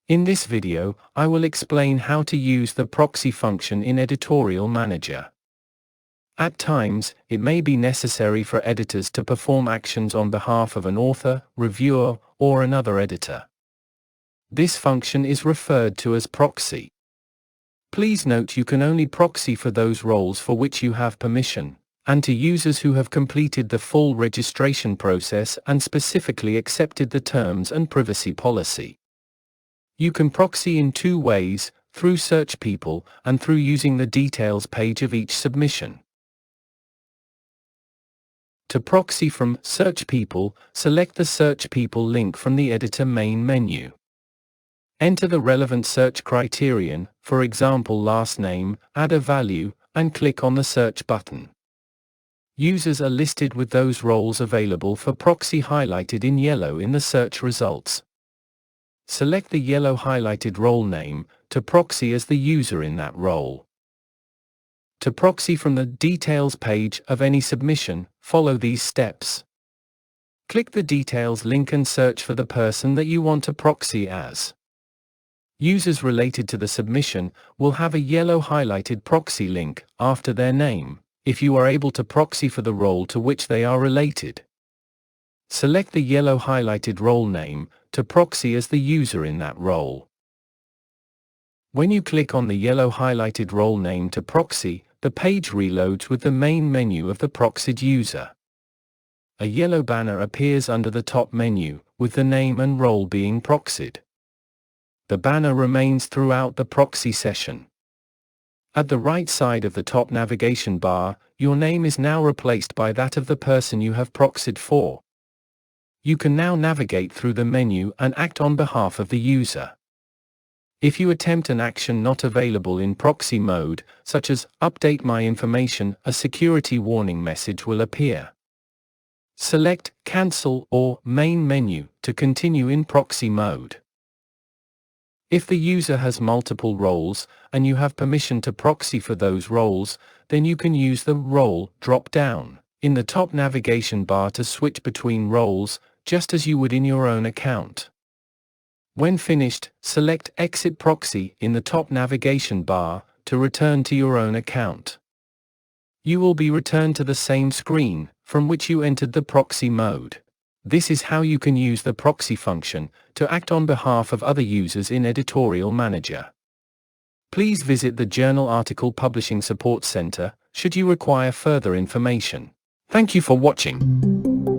In this video, I will explain how to use the proxy function in Editorial Manager. At times, it may be necessary for editors to perform actions on behalf of an author, reviewer, or another editor. This function is referred to as proxy. Please note you can only proxy for those roles for which you have permission, and to users who have completed the full registration process and specifically accepted the terms and privacy policy. You can proxy in two ways, through Search People and through using the details page of each submission. To proxy from Search People, select the Search People link from the editor main menu. Enter the relevant search criterion, for example last name, add a value, and click on the search button. Users are listed with those roles available for proxy highlighted in yellow in the search results. Select the yellow highlighted role name to proxy as the user in that role. To proxy from the details page of any submission, follow these steps. Click the details link and search for the person that you want to proxy as. Users related to the submission will have a yellow highlighted proxy link after their name, if you are able to proxy for the role to which they are related. Select the yellow highlighted role name to proxy as the user in that role. When you click on the yellow highlighted role name to proxy, the page reloads with the main menu of the proxied user. A yellow banner appears under the top menu, with the name and role being proxied. The banner remains throughout the proxy session. At the right side of the top navigation bar, your name is now replaced by that of the person you have proxied for. You can now navigate through the menu and act on behalf of the user. If you attempt an action not available in proxy mode, such as update my information, a security warning message will appear. Select Cancel or Main menu to continue in proxy mode. If the user has multiple roles, and you have permission to proxy for those roles, then you can use the Role drop-down in the top navigation bar to switch between roles, just as you would in your own account. When finished, select Exit Proxy in the top navigation bar to return to your own account. You will be returned to the same screen from which you entered the proxy mode. This is how you can use the proxy function to act on behalf of other users in Editorial Manager. Please visit the Journal Article Publishing Support Center should you require further information. Thank you for watching.